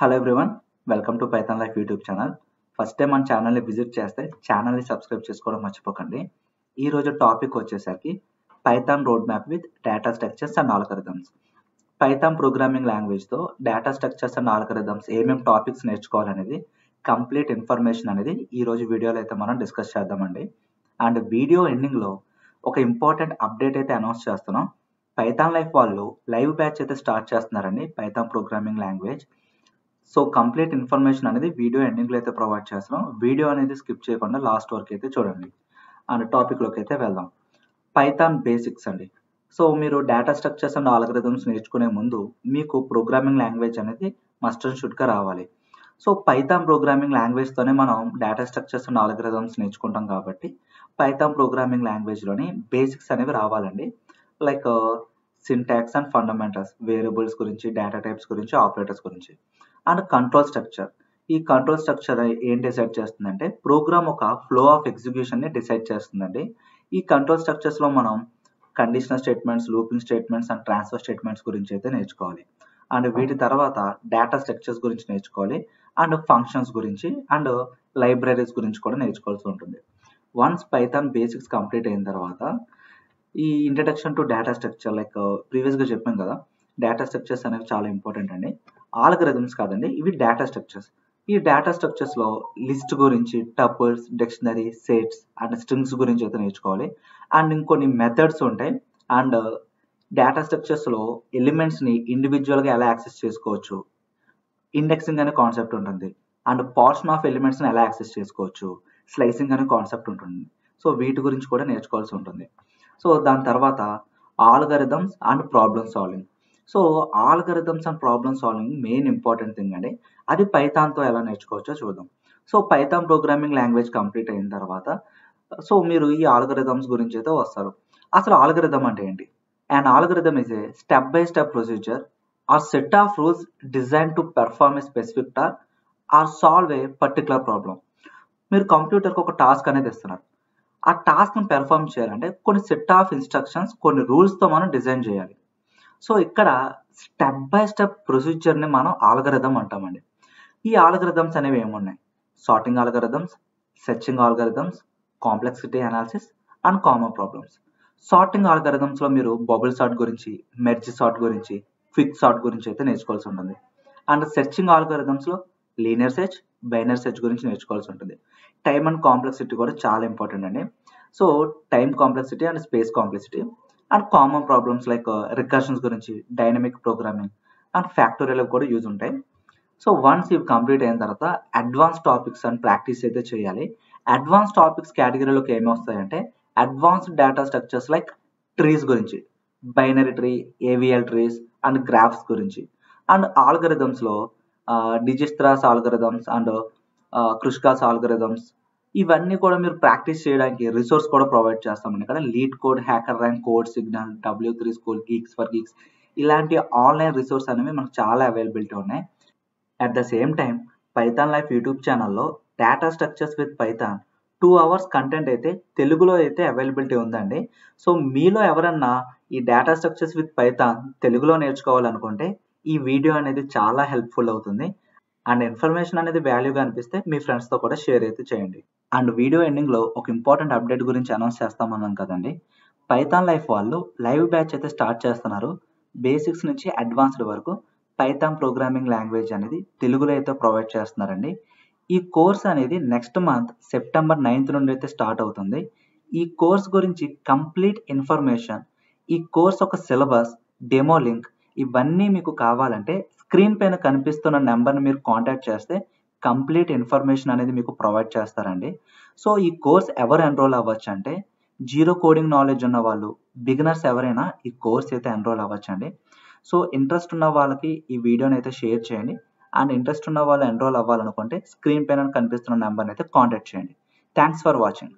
Hello everyone, welcome to Python Life YouTube channel. First time మన ఛానల్ని visit చేస్తే ఛానల్ని సబ్స్క్రైబ్ చేసుకోవడం మర్చిపోకండి. ఈరోజు టాపిక్ వచ్చేసరికి Python road map with data structures and algorithms. Python programming లాంగ్వేజ్తో డేటా స్ట్రక్చర్స్ అండ్ ఆల్గరిథమ్స్ ఏమేమి టాపిక్స్ నేర్చుకోవాలనేది కంప్లీట్ ఇన్ఫర్మేషన్ అనేది ఈరోజు వీడియోలో అయితే మనం డిస్కస్ చేద్దామండి. అండ్ వీడియో ఎండింగ్లో ఒక ఇంపార్టెంట్ అప్డేట్ అయితే అనౌన్స్ చేస్తున్నాం. పైథాన్ లైఫ్ వాళ్ళు లైవ్ బ్యాచ్ అయితే స్టార్ట్ చేస్తున్నారండి Python programming language. So complete information అనేది వీడియో ఎండింగ్లో అయితే ప్రొవైడ్ చేస్తున్నాం. వీడియో అనేది స్కిప్ చేయకుండా లాస్ట్ వరకు అయితే చూడండి. అండ్ టాపిక్లోకి అయితే వెళ్దాం. పైథాన్ బేసిక్స్ అండి. సో మీరు డేటా స్ట్రక్చర్స్ అండ్ ఆల్గరిథమ్స్ నేర్చుకునే ముందు మీకు ప్రోగ్రామింగ్ లాంగ్వేజ్ అనేది మస్ట్ అండ్ షుడ్గా రావాలి. సో పైథాన్ ప్రోగ్రామింగ్ లాంగ్వేజ్తోనే మనం డేటా స్ట్రక్చర్స్ అండ్ ఆల్గరిథమ్స్ నేర్చుకుంటాం కాబట్టి పైథాన్ ప్రోగ్రామింగ్ లాంగ్వేజ్లోని బేసిక్స్ అనేవి రావాలండి. Like syntax and fundamentals, variables గురించి, డేటా టైప్స్ గురించి, ఆపరేటర్స్ గురించి. And control structure. ఈ కంట్రోల్ స్ట్రక్చర్ ఏం డిసైడ్ చేస్తుందంటే ప్రోగ్రామ్ ఒక ఫ్లో ఆఫ్ ఎగ్జిక్యూషన్ని డిసైడ్ చేస్తుందండి. ఈ కంట్రోల్ స్ట్రక్చర్స్లో మనం conditional statements, looping statements and transfer statements గురించి అయితే నేర్చుకోవాలి. అండ్ వీటి తర్వాత డేటా స్ట్రక్చర్స్ గురించి నేర్చుకోవాలి. అండ్ ఫంక్షన్స్ గురించి అండ్ లైబ్రరీస్ గురించి కూడా నేర్చుకోవాల్సి ఉంటుంది. వన్స్ పైథాన్ బేసిక్స్ కంప్లీట్ అయిన తర్వాత ఈ introduction to data structure, like ప్రీవియస్గా చెప్పాం కదా, డేటా స్ట్రక్చర్స్ అనేవి చాలా ఇంపార్టెంట్ అండి. ఆల్గరిథమ్స్ కాదండి, ఇవి డేటా స్ట్రక్చర్స్. ఈ డేటా స్ట్రక్చర్స్లో లిస్ట్ గురించి, tuples, dictionary, sets and strings గురించి అయితే నేర్చుకోవాలి. అండ్ ఇంకొన్ని మెథడ్స్ ఉంటాయి. అండ్ డేటా స్ట్రక్చర్స్లో ఎలిమెంట్స్ని ఇండివిజువల్గా ఎలా యాక్సెస్ చేసుకోవచ్చు, ఇండెక్సింగ్ అనే కాన్సెప్ట్ ఉంటుంది. అండ్ పార్షన్ ఆఫ్ ఎలిమెంట్స్ని ఎలా యాక్సెస్ చేసుకోవచ్చు, స్లైసింగ్ అనే కాన్సెప్ట్ ఉంటుంది. సో వీటి గురించి కూడా నేర్చుకోవాల్సి ఉంటుంది. సో దాని తర్వాత algorithms and problem solving. So algorithms and problem solving main important thing అండి. అది పైథాన్తో ఎలా నేర్చుకోవచ్చో చూద్దాం. So Python programming language complete అయిన తర్వాత సో మీరు ఈ ఆల్గరిథమ్స్ గురించి అయితే వస్తారు. అసలు ఆల్గరిథం అంటే ఏంటి? And algorithm is a step by step procedure or set of rules design to perform a specific task or solve a particular problem. మీరు కంప్యూటర్కి ఒక టాస్క్ అనేది ఇస్తున్నారు. ఆ టాస్క్ని పెర్ఫార్మ్ చేయాలంటే కొన్ని సెట్ ఆఫ్ ఇన్స్ట్రక్షన్స్, కొన్ని రూల్స్తో మనం డిజైన్ చేయాలి. సో ఇక్కడ స్టెప్ బై స్టెప్ ప్రొసీజర్ని మనం ఆల్గరిథం అంటామండి. ఈ ఆల్గరిథమ్స్ అనేవి ఏమున్నాయి? Sorting algorithms, searching algorithms, complexity analysis and common problems. Sorting ఆల్గరిథమ్స్లో మీరు బబుల్ సార్ట్ గురించి, మెర్జ్ సార్ట్ గురించి, క్విక్ సార్ట్ గురించి అయితే నేర్చుకోవాల్సి ఉంటుంది. అండ్ సెర్చింగ్ ఆల్గరిథమ్స్లో లీనియర్ సెర్చ్, బైనరీ సెర్చ్ గురించి నేర్చుకోవాల్సి ఉంటుంది. టైమ్ అండ్ కాంప్లెక్సిటీ కూడా చాలా ఇంపార్టెంట్ అండి. So time complexity and space complexity and common problems like recursions గురించి, డైనమిక్ ప్రోగ్రామింగ్ అండ్ ఫ్యాక్టోరియల్ కూడా యూజ్ ఉంటాయి. సో వన్స్ ఇవి కంప్లీట్ అయిన తర్వాత అడ్వాన్స్ టాపిక్స్ అండ్ ప్రాక్టీస్ అయితే చేయాలి. అడ్వాన్స్ టాపిక్స్ కేటగిరీలోకి ఏమి వస్తాయంటే advanced data structures like trees గురించి, binary tree, AVL trees and graphs గురించి. అండ్ ఆల్గరిథమ్స్లో Dijkstra's algorithms and Kruskal's algorithms, ఇవన్నీ కూడా మీరు ప్రాక్టీస్ చేయడానికి రిసోర్స్ కూడా ప్రొవైడ్ చేస్తామండి. ఇక్కడ LeetCode, HackerRank, CodeSignal, W3 school, geeks for geeks, ఇలాంటి ఆన్లైన్ రిసోర్స్ అనేవి మనకు చాలా అవైలబిలిటీ ఉన్నాయి. At the same time Python Life YouTube ఛానల్లో data structures with Python 2 hours content అయితే తెలుగులో అయితే అవైలబిలిటీ ఉందండి. సో మీలో ఎవరన్నా ఈ డేటా స్ట్రక్చర్స్ విత్ పైథాన్ తెలుగులో నేర్చుకోవాలనుకుంటే ఈ వీడియో అనేది చాలా హెల్ప్ఫుల్ అవుతుంది. అండ్ ఇన్ఫర్మేషన్ అనేది వాల్యూగా అనిపిస్తే మీ ఫ్రెండ్స్తో కూడా షేర్ అయితే చేయండి. అండ్ వీడియో ఎండింగ్లో ఒక ఇంపార్టెంట్ అప్డేట్ గురించి అనౌన్స్ చేస్తామన్నాం కదండి. పైథాన్ లైఫ్ వాళ్ళు లైవ్ బ్యాచ్ అయితే స్టార్ట్ చేస్తున్నారు. బేసిక్స్ నుంచి అడ్వాన్స్డ్ వరకు పైథాన్ ప్రోగ్రామింగ్ లాంగ్వేజ్ అనేది తెలుగులో అయితే ప్రొవైడ్ చేస్తున్నారండి. ఈ కోర్స్ అనేది నెక్స్ట్ మంత్ September 9th నుండి అయితే స్టార్ట్ అవుతుంది. ఈ కోర్స్ గురించి కంప్లీట్ ఇన్ఫర్మేషన్, ఈ కోర్స్ ఒక సిలబస్, డెమో లింక్, ఇవన్నీ మీకు కావాలంటే స్క్రీన్ పైన కనిపిస్తున్న నెంబర్ని మీరు కాంటాక్ట్ చేస్తే కంప్లీట్ ఇన్ఫర్మేషన్ అనేది మీకు ప్రొవైడ్ చేస్తారండి. సో ఈ కోర్స్ ఎవరు ఎన్రోల్ అవ్వచ్చు అంటే జీరో కోడింగ్ నాలెడ్జ్ ఉన్న వాళ్ళు, బిగినర్స్ ఎవరైనా ఈ కోర్స్ అయితే ఎన్రోల్ అవ్వచ్చు అండి. సో ఇంట్రెస్ట్ ఉన్న వాళ్ళకి ఈ వీడియోని అయితే షేర్ చేయండి. అండ్ ఇంట్రెస్ట్ ఉన్న వాళ్ళు ఎన్రోల్ అవ్వాలనుకుంటే స్క్రీన్ పైన కనిపిస్తున్న నెంబర్ని అయితే కాంటాక్ట్ చేయండి. Thanks for watching.